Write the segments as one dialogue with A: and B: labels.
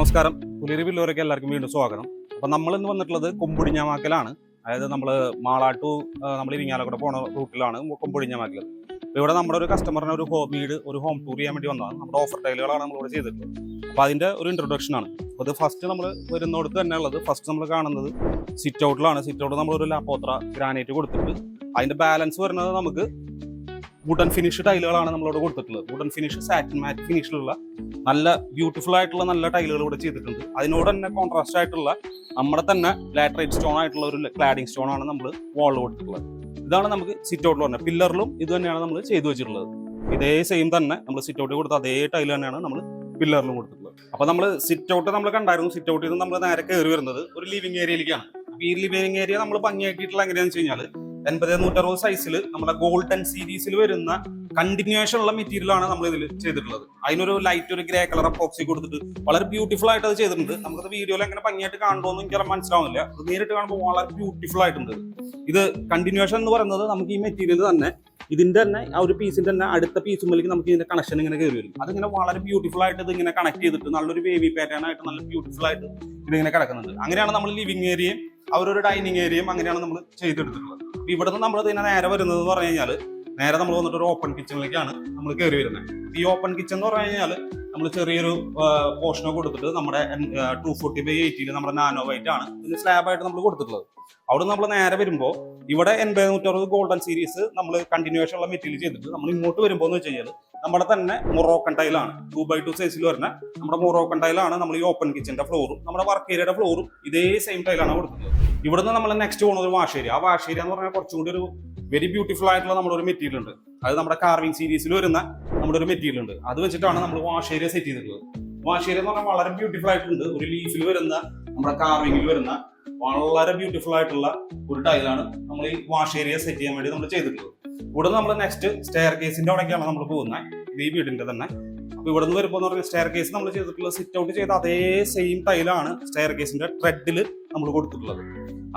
A: നമസ്കാരം. പുലിയരി വില്ലൂരേക്ക് എല്ലാവർക്കും വീണ്ടും സ്വാഗതം. അപ്പം നമ്മളിന്ന് വന്നിട്ടുള്ളത് കൊമ്പൊടിഞ്ഞാമാക്കലാണ്. അതായത് നമ്മൾ മാളാട്ടു നമ്മൾ ഇരിങ്ങാലക്കുട പോണ റൂട്ടിലാണ് കൊമ്പൊടിഞ്ഞാമാക്കൽ. അപ്പോൾ ഇവിടെ നമ്മുടെ ഒരു കസ്റ്റമറിന് ഒരു വീട് ഒരു ഹോം ടൂർ ചെയ്യാൻ വേണ്ടി വന്നതാണ്. നമ്മുടെ ഓഫർ ടൈലുകളാണ് നമ്മളിവിടെ ചെയ്തിട്ടുള്ളത്. അപ്പോൾ അതിൻ്റെ ഒരു ഇൻട്രൊഡക്ഷൻ ആണ്. അപ്പോൾ അത് ഫസ്റ്റ് നമ്മൾ വരുന്നിടത്ത് തന്നെ ഉള്ളത് ഫസ്റ്റ് നമ്മൾ കാണുന്നത് സിറ്റ് ഔട്ടിലാണ്. സിറ്റ് ഔട്ട് നമ്മളൊരു ലാപ്പോത്ര ഗ്രാനൈറ്റ് കൊടുത്തിട്ട് അതിൻ്റെ ബാലൻസ് വരുന്നത് നമുക്ക് വുഡൻ ഫിനിഷ് ടൈലുകളാണ് നമ്മളിവിടെ കൊടുത്തിട്ടുള്ളത്. വുഡൻ ഫിനിഷ്, സാറ്റിൻ മാറ്റ് ഫിനിഷിലുള്ള നല്ല ബ്യൂട്ടിഫുൾ ആയിട്ടുള്ള നല്ല ടൈലുകൾ ഇവിടെ ചെയ്തിട്ടുണ്ട്. അതിനോട് തന്നെ കോൺട്രാസ്റ്റ് ആയിട്ടുള്ള നമ്മുടെ തന്നെ ലാറ്ററൈറ്റ് സ്റ്റോൺ ആയിട്ടുള്ള ഒരു ക്ലാഡിംഗ് സ്റ്റോൺ ആണ് നമ്മൾ വാളിൽ കൊടുത്തിട്ടുള്ളത്. ഇതാണ് നമുക്ക് സിറ്റ് ഔട്ടിൽ പറഞ്ഞത്. പില്ലറിലും ഇത് തന്നെയാണ് നമ്മൾ ചെയ്തു വെച്ചിട്ടുള്ളത്. ഇതേ സെയിം തന്നെ നമ്മൾ സിറ്റ് ഔട്ടിൽ കൊടുത്ത അതേ ടൈൽ തന്നെയാണ് നമ്മൾ പില്ലറിലും കൊടുത്തിട്ടുള്ളത്. അപ്പോൾ നമ്മൾ സിറ്റ് ഔട്ട് നമ്മൾ കണ്ടായിരുന്നു. സിറ്റ് ഔട്ടിൽ നിന്ന് നമ്മൾ നേരെ കയറി വരുന്നത് ഒരു ലിവിംഗ് ഏരിയയിലേക്കാണ്. അപ്പോൾ ഈ ലിവിംഗ് ഏരിയ നമ്മൾ ഭംഗിയാക്കിയിട്ടുള്ള എങ്ങനെയാണെന്ന് വെച്ച് കഴിഞ്ഞാൽ 80-160 സൈസിൽ നമ്മുടെ ഗോൾഡൻ സീരീസിൽ വരുന്ന കണ്ടിന്യൂഷൻ ഉള്ള മെറ്റീരിയലാണ് നമ്മൾ ഇതിൽ ചെയ്തിട്ടുള്ളത്. അതിനൊരു ലൈറ്റ് ഒരു ഗ്രേ കളർ അപ്പോക്സി കൊടുത്തിട്ട് വളരെ ബ്യൂട്ടിഫുൾ ആയിട്ട് അത് ചെയ്തിട്ടുണ്ട്. നമുക്കത് വീഡിയോയിൽ എങ്ങനെ ഭംഗിയായിട്ട് കാണുമോന്ന് എനിക്ക് മനസ്സിലാവുന്നില്ല. അത് നേരിട്ട് കാണുമ്പോൾ വളരെ ബ്യൂട്ടിഫുൾ ആയിട്ടുണ്ട്. ഇത് കണ്ടിന്യൂഷൻ എന്ന് പറയുന്നത് നമുക്ക് ഈ മെറ്റീരിയൽ തന്നെ ഇതിന്റെ തന്നെ ആ ഒരു പീസിന്റെ തന്നെ അടുത്ത പീസുമ്പോഴേക്ക് നമുക്ക് ഇതിന്റെ കണക്ഷൻ ഇങ്ങനെ കയറി വരും. അതിങ്ങനെ വളരെ ബ്യൂട്ടിഫുൾ ആയിട്ട് ഇത് ഇങ്ങനെ കണക്ട് ചെയ്തിട്ട് നല്ലൊരു വേവി പാറ്റേൺ ആയിട്ട് നല്ല ബ്യൂട്ടിഫുൾ ആയിട്ട് ഇതിങ്ങനെ കിടക്കുന്നുണ്ട്. അങ്ങനെയാണ് നമ്മൾ ലിവിംഗ് ഏരിയയും അവരൊരു ഡൈനിങ് ഏരിയയും അങ്ങനെയാണ് നമ്മൾ ചെയ്തെടുത്തിട്ടുള്ളത്. ഇവിടെ നിന്ന് നമ്മൾ ഇതിനെ നേരെ വരുന്നത് എന്ന് പറഞ്ഞു കഴിഞ്ഞാൽ നേരെ നമ്മൾ വന്നിട്ട് ഒരു ഓപ്പൺ കിച്ചണിലേക്കാണ് നമ്മൾ കയറി വരുന്നത്. ഈ ഓപ്പൺ കിച്ചൺ എന്ന് പറഞ്ഞു കഴിഞ്ഞാൽ നമ്മൾ ചെറിയൊരു പോർഷനൊക്കെ കൊടുത്തിട്ട് നമ്മുടെ 240/80 നമ്മുടെ നാനോ വൈറ്റ് ആണ് ഇതിന് സ്ലാബായിട്ട് നമ്മൾ കൊടുത്തിട്ടുള്ളത്. അവിടെ നമ്മൾ നേരെ വരുമ്പോൾ ഇവിടെ 80-160 ഗോൾഡൻ സീരീസ് നമ്മൾ കണ്ടിന്യൂഷൻ ഉള്ള മെറ്റീരിയൽ ചെയ്തിട്ട് നമ്മൾ ഇങ്ങോട്ട് വരുമ്പോൾ എന്ന് വെച്ച് കഴിഞ്ഞാൽ നമ്മുടെ തന്നെ മൊറോക്കൻ ടൈലാണ് 2x2 സൈസിൽ വരുന്ന നമ്മുടെ മൊറോക്കൻ ടൈലാണ് നമ്മൾ ഈ ഓപ്പൺ കിച്ചന്റെ ഫ്ലോറും നമ്മുടെ വർക്ക് ഏരിയയുടെ ഫ്ലോറും ഇതേ സെയിം ടൈലാണ് കൊടുത്തിട്ടുള്ളത്. ഇവിടുന്ന് നമ്മൾ നെക്സ്റ്റ് പോകുന്നത് ഒരു വാഷ് ഏരിയ. ആ വാഷ് ഏരിയ എന്ന് പറഞ്ഞാൽ കുറച്ചും കൂടി ഒരു വെരി ബ്യൂട്ടിഫുൾ ആയിട്ടുള്ള നമ്മുടെ ഒരു മെറ്റീരിയൽ ഉണ്ട്. അത് നമ്മുടെ കാർവിംഗ് സീരീസിൽ വരുന്ന നമ്മുടെ ഒരു മെറ്റീരിയൽ ഉണ്ട്. അത് വെച്ചിട്ടാണ് നമ്മൾ വാഷ് ഏരിയ സെറ്റ് ചെയ്തിട്ടുള്ളത്. വാഷ് ഏരിയ എന്ന് പറഞ്ഞാൽ വളരെ ബ്യൂട്ടിഫുൾ ആയിട്ടുണ്ട്. ഒരു ലീഫിൽ വരുന്ന നമ്മുടെ കാർവിംഗിൽ വരുന്ന വളരെ ബ്യൂട്ടിഫുൾ ആയിട്ടുള്ള ഒരു ടൈലാണ് നമ്മൾ ഈ വാഷ് ഏരിയ സെറ്റ് ചെയ്യാൻ വേണ്ടി നമ്മൾ ചെയ്തിട്ടുള്ളത്. ഇവിടെ നമ്മൾ നെക്സ്റ്റ് സ്റ്റെയർ കേസിന്റെ അവിടേക്കാണ് നമ്മൾ പോകുന്നത്, ഈ വീടിന്റെ തന്നെ. അപ്പൊ ഇവിടെ നിന്ന് വരുമ്പോൾ എന്ന് പറഞ്ഞാൽ സ്റ്റെയർ കേസ് നമ്മൾ ചെയ്തിട്ടുള്ളത് സിറ്റ് ഔട്ട് ചെയ്ത അതേ സെയിം ടൈലാണ് സ്റ്റെയർ കേസിന്റെ ട്രെഡിൽ നമ്മൾ കൊടുത്തിട്ടുള്ളത്.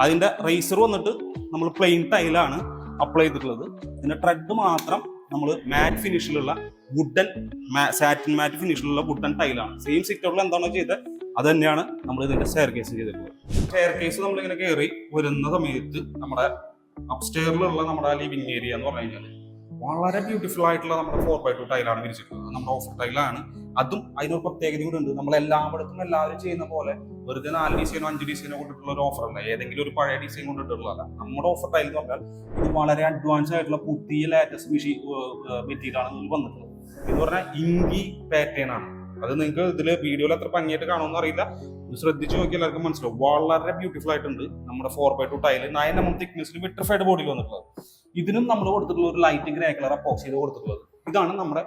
A: അതിന്റെ റേസർ വന്നിട്ട് നമ്മൾ പ്ലെയിൻ ടൈലാണ് അപ്ലൈ ചെയ്തിട്ടുള്ളത്. ഇതിന്റെ ട്രെഡ് മാത്രം നമ്മൾ മാറ്റ് ഫിനിഷിലുള്ള വുഡൻ സാറ്റിൻ മാറ്റ് ഫിനിഷിലുള്ള വുഡൻ ടൈലാണ്. സെയിം സിറ്റ് ഔട്ടിൽ എന്താണോ ചെയ്തത് അത് തന്നെയാണ് നമ്മൾ ഇതിന്റെ സ്റ്റെയർ കേസ് ചെയ്തിട്ടുള്ളത്. സ്റ്റെയർ കേസ് നമ്മളിങ്ങനെ കയറി വരുന്ന സമയത്ത് നമ്മുടെ അപ്സ്റ്റെയറിലുള്ള നമ്മുടെ ലിവിംഗ് ഏരിയ എന്ന് പറഞ്ഞു കഴിഞ്ഞാൽ വളരെ ബ്യൂട്ടിഫുൾ ആയിട്ടുള്ള നമ്മുടെ 4x2 ടൈലാണ് വിരിച്ചിട്ടുള്ളത്. നമ്മുടെ ഓഫർ ടൈലാണ്. അതും അതിനൊരു പ്രത്യേകത കൂടെ ഉണ്ട്. നമ്മൾ എല്ലായിടത്തും എല്ലാവരും ചെയ്യുന്ന പോലെ വെറുതെ 4 ഡിസൈനോ 5 ഡിസൈനോ കൊണ്ടിട്ടുള്ള ഒരു ഓഫർ അല്ല, ഏതെങ്കിലും ഒരു പഴയ ഡിസൈൻ കൊണ്ടിട്ടുള്ളതല്ല. നമ്മുടെ ഓഫർ ടൈൽ എന്ന് പറഞ്ഞാൽ ഇത് വളരെ അഡ്വാൻസ് ആയിട്ടുള്ള പുതിയ ലേറ്റസ്റ്റ് മെറ്റീരിയൽ ആണ് ഇതിൽ വന്നിട്ടുള്ളത്. എന്ന് പറഞ്ഞാൽ ഇങ്കി പാറ്റേൺ ആണ്. അത് നിങ്ങൾക്ക് ഇതിൽ വീഡിയോയിൽ എത്ര ഭംഗിയായിട്ട് കാണുമെന്ന് അറിയില്ല, ശ്രദ്ധിച്ച് നോക്കി എല്ലാവർക്കും മനസ്സിലാവും. വളരെ ബ്യൂട്ടിഫുൾ ആയിട്ടുണ്ട് നമ്മുടെ 4x2 ടൈല് 9mm തിക്നെസ്സിൽ വിട്രിഫൈഡ് ബോഡിയിൽ വന്നിട്ടുള്ളത്. ഇതിനും നമ്മൾ കൊടുത്തിട്ടുള്ള ഒരു ലൈറ്റ് ഗ്രേ കളർ അപ്പോക്സി ചെയ്ത് കൊടുത്തിട്ടുള്ളത്. ഇതാണ് നമ്മുടെ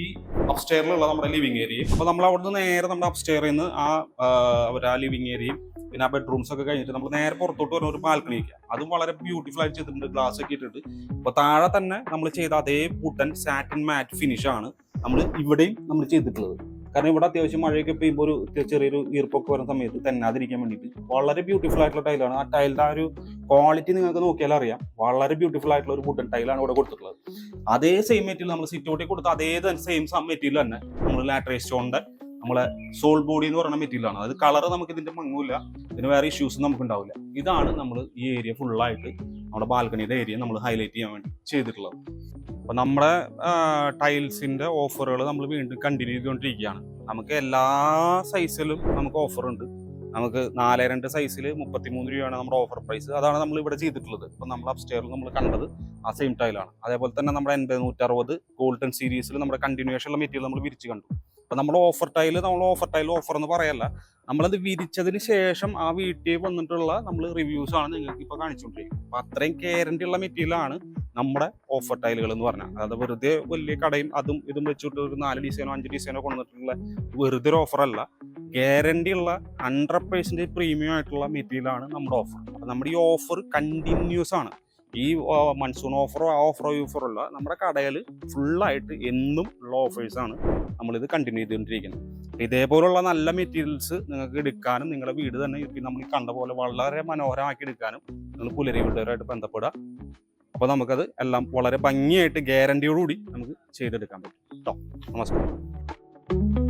A: ഈ അപ്സ്റ്റെയറിലുള്ള നമ്മുടെ ലിവിംഗ് ഏരിയ. അപ്പോൾ നമ്മൾ അവിടുന്ന് നേരെ നമ്മുടെ അപ്സ്റ്റെയറിൽ നിന്ന് ആ ലിവിംഗ് ഏരിയയും പിന്നെ ആ ബെഡ്റൂംസ് ഒക്കെ കഴിഞ്ഞിട്ട് നമ്മൾ നേരെ പുറത്തോട്ട് വരുന്ന ഒരു ബാൽക്കണി വയ്ക്കുക. അതും വളരെ ബ്യൂട്ടിഫുൾ ആയിട്ട് ചെയ്തിട്ടുണ്ട്, ഗ്ലാസ് ഒക്കെ ഇട്ടിട്ട്. അപ്പോൾ താഴെ തന്നെ നമ്മൾ ചെയ്ത അതേ വുഡൻ സാറ്റിൻ മാറ്റ് ഫിനിഷ് ആണ് നമ്മൾ ഇവിടെയും നമ്മൾ ചെയ്തിട്ടുള്ളത്. കാരണം ഇവിടെ അത്യാവശ്യം മഴയൊക്കെ പെയ്യുമ്പോൾ ഒരു ചെറിയൊരു ഈർപ്പൊക്കെ വരുന്ന സമയത്ത് തെന്നാതിരിക്കാൻ വേണ്ടിയിട്ട് വളരെ ബ്യൂട്ടിഫുൾ ആയിട്ടുള്ള ടൈലാണ്. ആ ടൈലിന്റെ ആ ഒരു ക്വാളിറ്റി നിങ്ങൾക്ക് നോക്കിയാൽ അറിയാം. വളരെ ബ്യൂട്ടിഫുൾ ആയിട്ടുള്ള ഒരു വുഡൻ ടൈലാണ് ഇവിടെ കൊടുത്തിട്ടുള്ളത്. അതേ സെയിം മെറ്റീരിയൽ നമ്മൾ സിറ്റ് ഔട്ടിൽ കൊടുത്ത അതേ സെയിം മെറ്റീരിയൽ തന്നെ നമ്മൾ ലാറ്ററൈറ്റ് സ്റ്റോണിന്റെ നമ്മളെ സോൾ ബോഡി എന്ന് പറയുന്ന മെറ്റീരിയലാണ്. അത് കളർ നമുക്ക് ഇതിന്റെ മങ്ങൂല, ഇതിന് വേറെ ഇഷ്യൂസ് നമുക്ക് ഉണ്ടാവില്ല. ഇതാണ് നമ്മൾ ഈ ഏരിയ ഫുള്ളായിട്ട് നമ്മുടെ ബാൽക്കണിയുടെ ഏരിയ നമ്മൾ ഹൈലൈറ്റ് ചെയ്യാൻ വേണ്ടി ചെയ്തിട്ടുള്ളത്. അപ്പോൾ നമ്മുടെ ടൈൽസിന്റെ ഓഫറുകൾ നമ്മൾ വീണ്ടും കണ്ടിന്യൂ ചെയ്തുകൊണ്ടിരിക്കുകയാണ്. നമുക്ക് എല്ലാ സൈസിലും നമുക്ക് ഓഫറുണ്ട്. നമുക്ക് 4-2 സൈസിൽ 33 രൂപയാണ് നമ്മുടെ ഓഫർ പ്രൈസ്. അതാണ് നമ്മൾ ഇവിടെ ചെയ്തിട്ടുള്ളത്. ഇപ്പം നമ്മൾ അപ്സ്റ്റെയറിൽ നമ്മൾ കണ്ടത് ആ സെയിം ടൈലാണ്. അതേപോലെ തന്നെ നമ്മുടെ 80-160 ഗോൾഡൻ സീരീസിൽ നമ്മുടെ കണ്ടിന്യൂഷൻ ഉള്ള മെറ്റീരിയൽ നമ്മൾ വിരിച്ച് കണ്ടു. അപ്പം നമ്മൾ ഓഫർ ടൈൽ ഓഫർ എന്ന് പറയല്ല, നമ്മളത് വിരിച്ചതിന് ശേഷം ആ വീട്ടിൽ വന്നിട്ടുള്ള നമ്മൾ റിവ്യൂസ് ആണ് നിങ്ങൾക്ക് ഇപ്പോൾ കാണിച്ചുകൊണ്ടിരിക്കുന്നത്. അപ്പം അത്രയും ഗ്യാരണ്ടി ഉള്ള മെറ്റീരിയലാണ് നമ്മുടെ ഓഫർ ടൈലുകൾ എന്ന് പറഞ്ഞാൽ. അതായത് വെറുതെ വലിയ കടയും അതും ഇതും വെച്ചിട്ട് ഒരു 4 ഡിസൈനോ 5 ഡിസൈനോ കൊണ്ടുവന്നിട്ടുള്ള വെറുതെ ഒരു ഓഫറല്ല, ഗ്യാരണ്ടി ഉള്ള 100% പ്രീമിയം ആയിട്ടുള്ള മെറ്റീരിയലാണ് നമ്മുടെ ഓഫർ. അപ്പം നമ്മുടെ ഈ ഓഫർ കണ്ടിന്യൂസ് ആണ്. ഈ മൺസൂൺ ഓഫറോ ആ ഓഫറോ അല്ല, നമ്മുടെ കടയിൽ ഫുള്ളായിട്ട് എന്നും ഉള്ള ഓഫേഴ്സാണ് നമ്മളിത് കണ്ടിന്യൂ ചെയ്തുകൊണ്ടിരിക്കുന്നത്. ഇതേപോലുള്ള നല്ല മെറ്റീരിയൽസ് നിങ്ങൾക്ക് എടുക്കാനും നിങ്ങളുടെ വീട് തന്നെ നമ്മൾ കണ്ട പോലെ വളരെ മനോഹരമാക്കി എടുക്കാനും നിങ്ങൾ പുലരി വീടുകാരായിട്ട് ബന്ധപ്പെടുക. അപ്പോൾ നമുക്കത് എല്ലാം വളരെ ഭംഗിയായിട്ട് ഗ്യാരണ്ടിയോടുകൂടി നമുക്ക് ചെയ്തെടുക്കാൻ പറ്റും കേട്ടോ. നമസ്കാരം.